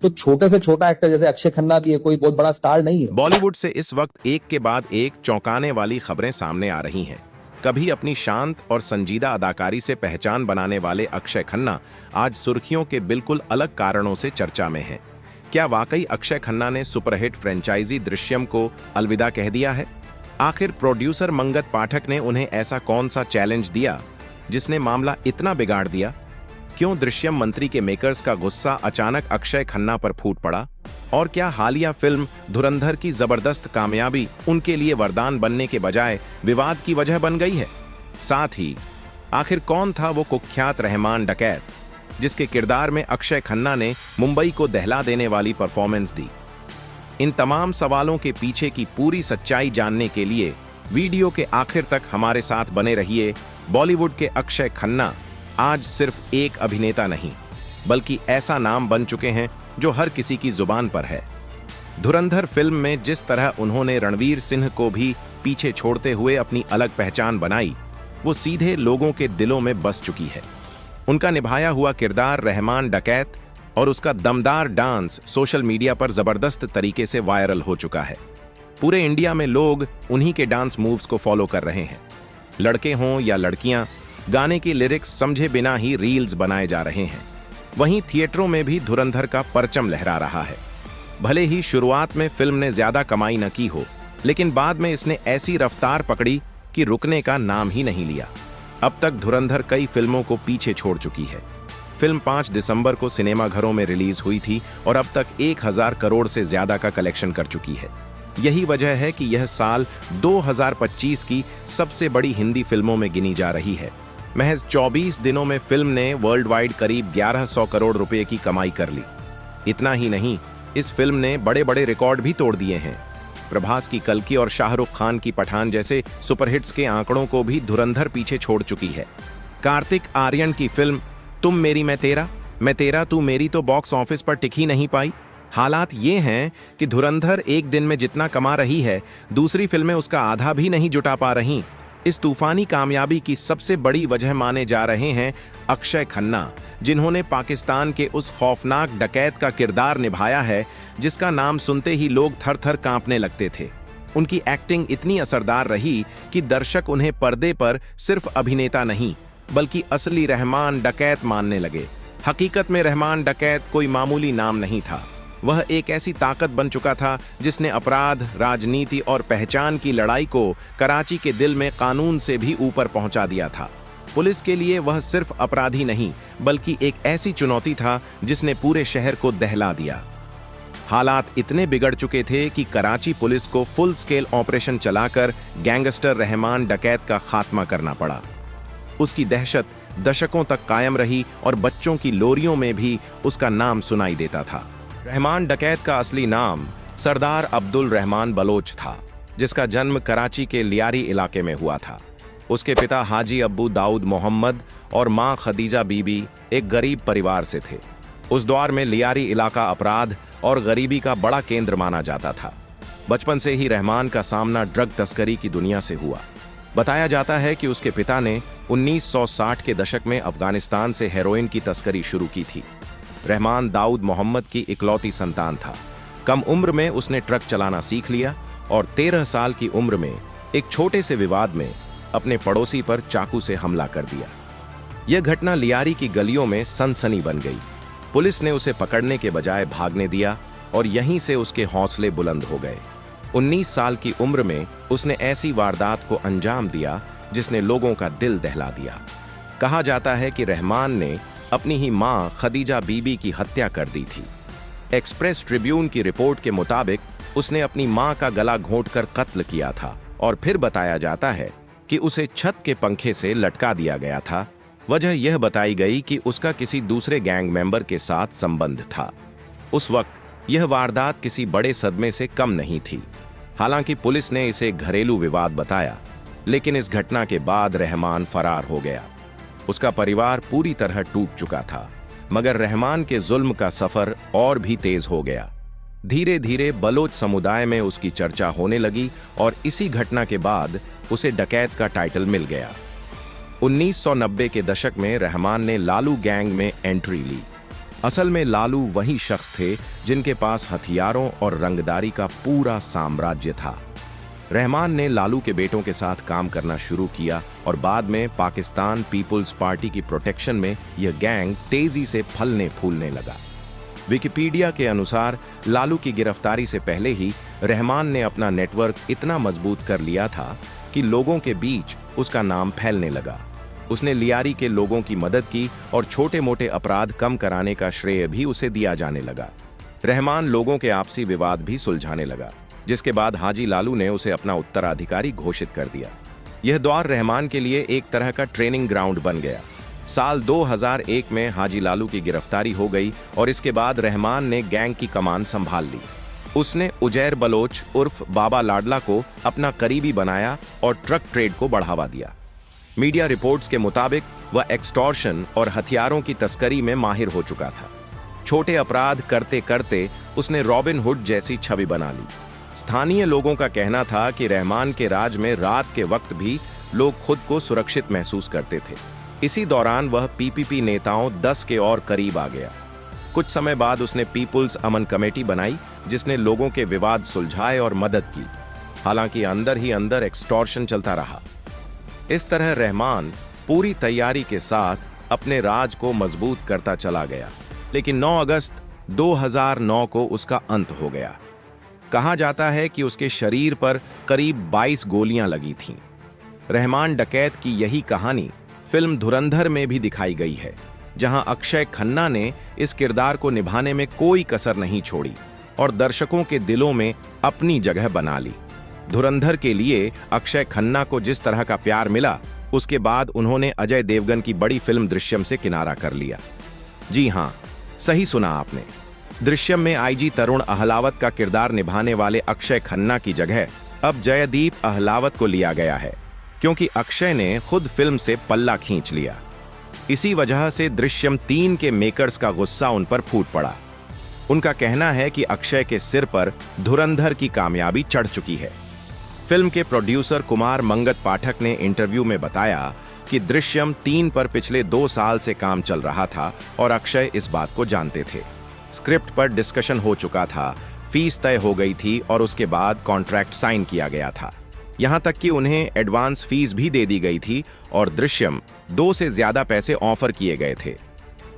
तो छोटे से छोटा एक्टर जैसे अक्षय खन्ना भी है, कोई बहुत बड़ा स्टार नहीं है। बॉलीवुड से इस वक्त एक के बाद एक चौंकाने वाली खबरें सामने आ रही हैं। कभी अपनी शांत और संजीदा अदाकारी से पहचान बनाने वाले अक्षय खन्ना आज सुर्खियों के बिल्कुल अलग कारणों से चर्चा में हैं। क्या वाकई अक्षय खन्ना ने सुपरहिट फ्रेंचाइजी दृश्यम को अलविदा कह दिया है? आखिर प्रोड्यूसर मंगत पाठक ने उन्हें ऐसा कौन सा चैलेंज दिया जिसने मामला इतना बिगाड़ दिया? क्यों दृश्यम मंत्री के मेकर्स का गुस्सा अचानक अक्षय खन्ना पर फूट पड़ा? और क्या हालिया फिल्म धुरंधर की जबरदस्त कामयाबी उनके लिए वरदान बनने के बजाय विवाद की वजह बन गई है? साथ ही आखिर कौन था वो कुख्यात रहमान डकैत जिसके किरदार में अक्षय खन्ना ने मुंबई को दहला देने वाली परफॉर्मेंस दी? इन तमाम सवालों के पीछे की पूरी सच्चाई जानने के लिए वीडियो के आखिर तक हमारे साथ बने रहिए। बॉलीवुड के अक्षय खन्ना आज सिर्फ एक अभिनेता नहीं, बल्कि ऐसा नाम बन चुके हैं जो हर किसी की जुबान पर है। धुरंधर फिल्म में जिस तरह उन्होंने रणवीर सिंह को भी पीछे छोड़ते हुए अपनी अलग पहचान बनाई, वो सीधे लोगों के दिलों में बस चुकी है। उनका निभाया हुआ किरदार रहमान डकैत और उसका दमदार डांस सोशल मीडिया पर जबरदस्त तरीके से वायरल हो चुका है। पूरे इंडिया में लोग उन्हीं के डांस मूव्स को फॉलो कर रहे हैं। लड़के हों या लड़कियां, गाने की लिरिक्स समझे बिना ही रील्स बनाए जा रहे हैं। वहीं थिएटरों में भी धुरंधर का परचम लहरा रहा है। भले ही शुरुआत में फिल्म ने ज्यादा कमाई न की हो, लेकिन बाद में इसने ऐसी रफ्तार पकड़ी कि रुकने का नाम ही नहीं लिया। अब तक धुरंधर कई फिल्मों को पीछे छोड़ चुकी है। फिल्म 5 दिसंबर को सिनेमाघरों में रिलीज हुई थी और अब तक 1000 करोड़ से ज्यादा का कलेक्शन कर चुकी है। यही वजह है कि यह साल 2025 की सबसे बड़ी हिंदी फिल्मों में गिनी जा रही है। महज 24 दिनों में फिल्म ने वर्ल्ड वाइड करीब 1100 करोड़ रुपए की कमाई कर ली। इतना ही नहीं, इस फिल्म ने बड़े बड़े रिकॉर्ड भी तोड़ दिए हैं। प्रभास की कल्कि और शाहरुख खान की पठान जैसे सुपरहिट्स के आंकड़ों को भी धुरंधर पीछे छोड़ चुकी है। कार्तिक आर्यन की फिल्म तुम मेरी मैं तेरा तू मेरी तो बॉक्स ऑफिस पर टिक ही नहीं पाई। हालात ये हैं कि धुरंधर एक दिन में जितना कमा रही है, दूसरी फिल्में उसका आधा भी नहीं जुटा पा रहीं। इस तूफानी कामयाबी की सबसे बड़ी वजह माने जा रहे हैं अक्षय खन्ना, जिन्होंने पाकिस्तान के उस खौफनाक डकैत का किरदार निभाया है जिसका नाम सुनते ही लोग थर थर कांपने लगते थे। उनकी एक्टिंग इतनी असरदार रही कि दर्शक उन्हें पर्दे पर सिर्फ अभिनेता नहीं, बल्कि असली रहमान डकैत मानने लगे। हकीकत में रहमान डकैत कोई मामूली नाम नहीं था। वह एक ऐसी ताकत बन चुका था जिसने अपराध, राजनीति और पहचान की लड़ाई को कराची के दिल में कानून से भी ऊपर पहुंचा दिया था। पुलिस के लिए वह सिर्फ अपराधी नहीं, बल्कि एक ऐसी चुनौती था जिसने पूरे शहर को दहला दिया। हालात इतने बिगड़ चुके थे कि कराची पुलिस को फुल स्केल ऑपरेशन चलाकर गैंगस्टर रहमान डकैत का खात्मा करना पड़ा। उसकी दहशत दशकों तक कायम रही और बच्चों की लोरियों में भी उसका नाम सुनाई देता था। रहमान डकैत का असली नाम सरदार अब्दुल रहमान बलोच था, जिसका जन्म कराची के लियारी इलाके में हुआ था। उसके पिता हाजी अब्बू दाऊद मोहम्मद और मां खदीजा बीबी एक गरीब परिवार से थे। उस दौर में लियारी इलाका अपराध और गरीबी का बड़ा केंद्र माना जाता था। बचपन से ही रहमान का सामना ड्रग तस्करी की दुनिया से हुआ। बताया जाता है कि उसके पिता ने 1960 के दशक में अफगानिस्तान से हेरोइन की तस्करी शुरू की थी। रहमान दाऊद मोहम्मद की इकलौती संतान था। कम उम्र में उसने ट्रक चलाना सीख लिया और 13 साल की उम्र में एक छोटे से विवाद में अपने पड़ोसी पर चाकू से हमला कर दिया। यह घटना लियारी की गलियों में सनसनी बन गई। पुलिस ने उसे पकड़ने के बजाय भागने दिया और यहीं से उसके हौसले बुलंद हो गए। 19 साल की उम्र में उसने ऐसी वारदात को अंजाम दिया जिसने लोगों का दिल दहला दिया। कहा जाता है कि रहमान ने अपनी ही मां खदीजा बीबी की हत्या कर दी थी। एक्सप्रेस ट्रिब्यून की रिपोर्ट के मुताबिक उसने अपनी मां का गला घोंटकर कत्ल किया था और फिर बताया जाता है कि उसे छत के पंखे से लटका दिया गया था। वजह यह बताई गई कि उसका किसी दूसरे गैंग मेंबर के साथ संबंध था। उस वक्त यह वारदात किसी बड़े सदमे से कम नहीं थी। हालांकि पुलिस ने इसे घरेलू विवाद बताया, लेकिन इस घटना के बाद रहमान फरार हो गया। उसका परिवार पूरी तरह टूट चुका था, मगर रहमान के जुल्म का सफर और भी तेज हो गया। धीरे धीरे बलोच समुदाय में उसकी चर्चा होने लगी और इसी घटना के बाद उसे डकैत का टाइटल मिल गया। 1990 के दशक में रहमान ने लालू गैंग में एंट्री ली। असल में लालू वही शख्स थे जिनके पास हथियारों और रंगदारी का पूरा साम्राज्य था। रहमान ने लालू के बेटों के साथ काम करना शुरू किया और बाद में पाकिस्तान पीपुल्स पार्टी की प्रोटेक्शन में यह गैंग तेजी से फलने फूलने लगा। विकिपीडिया के अनुसार लालू की गिरफ्तारी से पहले ही रहमान ने अपना नेटवर्क इतना मजबूत कर लिया था कि लोगों के बीच उसका नाम फैलने लगा। उसने लियारी के लोगों की मदद की और छोटे मोटे अपराध कम कराने का श्रेय भी उसे दिया जाने लगा। रहमान लोगों के आपसी विवाद भी सुलझाने लगा, जिसके बाद हाजी लालू ने उसे अपना उत्तराधिकारी घोषित कर दिया। यह दौर रहमान के लिए एक तरह का ट्रेनिंग ग्राउंड बन गया। साल 2001 में हाजी लालू की गिरफ्तारी हो गई और इसके बाद रहमान ने गैंग की कमान संभाल ली। उसने उजैर बलोच उर्फ बाबा लाडला को अपना करीबी बनाया और ट्रक ट्रेड को बढ़ावा दिया। मीडिया रिपोर्ट्स के मुताबिक वह एक्सटॉर्शन और हथियारों की तस्करी में माहिर हो चुका था। छोटे अपराध करते करते उसने रॉबिन हुड जैसी छवि बना ली। स्थानीय लोगों का कहना था कि रहमान के राज में रात के वक्त भी लोग खुद को सुरक्षित महसूस करते थे। इसी दौरान वह पीपीपी नेताओं 10 के और करीब आ गया। कुछ समय बाद उसने पीपुल्स अमन कमेटी बनाई, जिसने लोगों के विवाद सुलझाए और मदद की। हालांकि अंदर ही अंदर एक्सटॉर्शन चलता रहा। इस तरह रहमान पूरी तैयारी के साथ अपने राज को मजबूत करता चला गया, लेकिन 9 अगस्त 2009 को उसका अंत हो गया। कहा जाता है कि उसके शरीर पर करीब 22 गोलियां लगी थीं। रहमान डकैत की यही कहानी फिल्म धुरंधर में भी दिखाई गई है, जहां अक्षय खन्ना ने इस किरदार को निभाने में कोई कसर नहीं छोड़ी और दर्शकों के दिलों में अपनी जगह बना ली। धुरंधर के लिए अक्षय खन्ना को जिस तरह का प्यार मिला, उसके बाद उन्होंने अजय देवगन की बड़ी फिल्म दृश्यम से किनारा कर लिया। जी हां, सही सुना आपने। दृश्यम में आईजी तरुण अहलावत का किरदार निभाने वाले अक्षय खन्ना की जगह अब जयदीप अहलावत को लिया गया है, क्योंकि अक्षय ने खुद फिल्म से पल्ला खींच लिया। इसी वजह से दृश्यम 3 के मेकर्स का गुस्सा उन पर फूट पड़ा। उनका कहना है कि अक्षय के सिर पर धुरंधर की कामयाबी चढ़ चुकी है। फिल्म के प्रोड्यूसर कुमार मंगत पाठक ने इंटरव्यू में बताया कि दृश्यम 3 पर पिछले 2 साल से काम चल रहा था और अक्षय इस बात को जानते थे। स्क्रिप्ट पर डिस्कशन हो चुका था, फीस तय हो गई थी और उसके बाद कॉन्ट्रैक्ट साइन किया गया था। यहां तक कि उन्हें एडवांस फीस भी दे दी गई थी और दृश्यम 2 से ज्यादा पैसे ऑफर किए गए थे।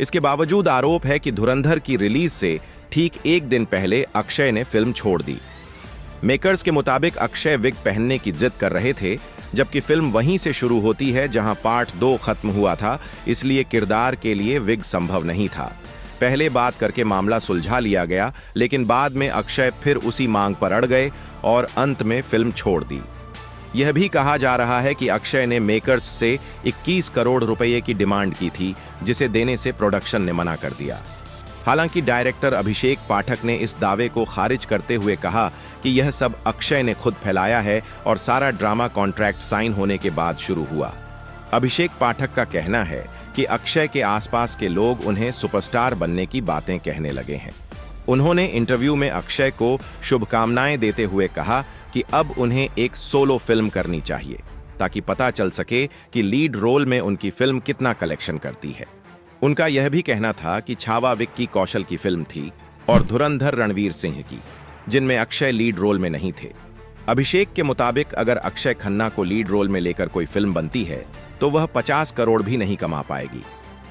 इसके बावजूद आरोप है कि धुरंधर की रिलीज से ठीक 1 दिन पहले अक्षय ने फिल्म छोड़ दी। मेकर्स के मुताबिक अक्षय विग पहनने की जिद कर रहे थे, जबकि फिल्म वहीं से शुरू होती है जहां पार्ट 2 खत्म हुआ था, इसलिए किरदार के लिए विग संभव नहीं था। पहले बात करके मामला सुलझा लिया गया, लेकिन बाद में अक्षय फिर उसी मांग पर अड़ गए और अंत में फिल्म छोड़ दी। यह भी कहा जा रहा है कि अक्षय ने मेकर्स से 21 करोड़ रुपए की डिमांड की थी, जिसे देने से प्रोडक्शन ने मना कर दिया। हालांकि डायरेक्टर अभिषेक पाठक ने इस दावे को खारिज करते हुए कहा कि यह सब अक्षय ने खुद फैलाया है और सारा ड्रामा कॉन्ट्रैक्ट साइन होने के बाद शुरू हुआ। अभिषेक पाठक का कहना है कि अक्षय के आसपास के लोग उन्हें सुपरस्टार बनने की बातें कहने लगे हैं। उन्होंने इंटरव्यू में अक्षय को शुभकामनाएं देते हुए कहा कि अब उन्हें एक सोलो फिल्म करनी चाहिए, ताकि पता चल सके कि लीड रोल में उनकी फिल्म कितना कलेक्शन करती है। उनका यह भी कहना था कि छावा विक्की कौशल की फिल्म थी और धुरंधर रणवीर सिंह की, जिनमें अक्षय लीड रोल में नहीं थे। अभिषेक के मुताबिक अगर अक्षय खन्ना को लीड रोल में लेकर कोई फिल्म बनती है तो वह 50 करोड़ भी नहीं कमा पाएगी।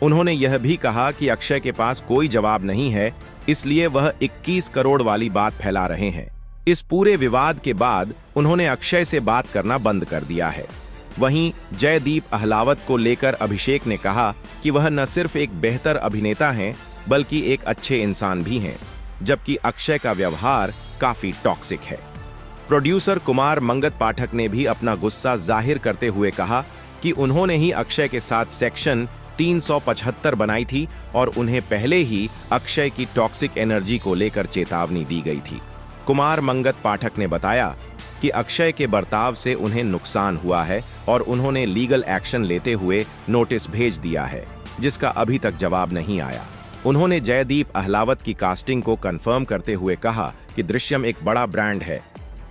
उन्होंने यह भी कहा कि अक्षय के पास कोई जवाब नहीं है, इसलिए वह 21 करोड़ वाली बात फैला रहे हैं। इस पूरे विवाद के बाद उन्होंने अक्षय से बात करना बंद कर दिया है। वहीं जयदीप अहलावत को लेकर अभिषेक ने कहा कि वह न सिर्फ एक बेहतर अभिनेता हैं, बल्कि एक अच्छे इंसान भी हैं, जबकि अक्षय का व्यवहार काफी टॉक्सिक है। प्रोड्यूसर कुमार मंगत पाठक ने भी अपना गुस्सा जाहिर करते हुए कहा कि उन्होंने ही अक्षय के साथ सेक्शन 375 बनाई थी और उन्हें पहले ही अक्षय की टॉक्सिक एनर्जी को लेकर चेतावनी दी गई थी। कुमार मंगत पाठक ने बताया कि अक्षय के बर्ताव से उन्हें नुकसान हुआ है और उन्होंने लीगल एक्शन लेते हुए नोटिस भेज दिया है, जिसका अभी तक जवाब नहीं आया। उन्होंने जयदीप अहलावत की कास्टिंग को कंफर्म करते हुए कहा कि दृश्यम एक बड़ा ब्रांड है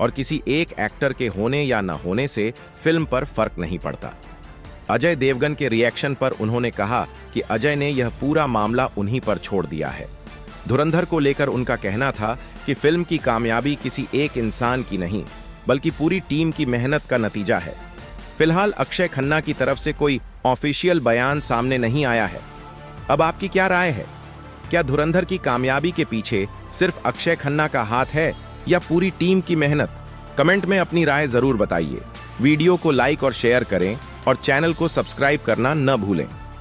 और किसी एक एक्टर के होने या न होने से फिल्म पर फर्क नहीं पड़ता। अजय देवगन के रिएक्शन पर उन्होंने कहा कि अजय ने यह पूरा मामला उन्हीं पर छोड़ दिया है। धुरंधर को लेकर उनका कहना था कि फिल्म की कामयाबी किसी एक इंसान की नहीं बल्कि पूरी टीम की मेहनत का नतीजा है। फिलहाल अक्षय खन्ना की तरफ से कोई ऑफिशियल बयान सामने नहीं आया है। अब आपकी क्या राय है? क्या धुरंधर की कामयाबी के पीछे सिर्फ अक्षय खन्ना का हाथ है या पूरी टीम की मेहनत? कमेंट में अपनी राय जरूर बताइए। वीडियो को लाइक और शेयर करें और चैनल को सब्सक्राइब करना न भूलें।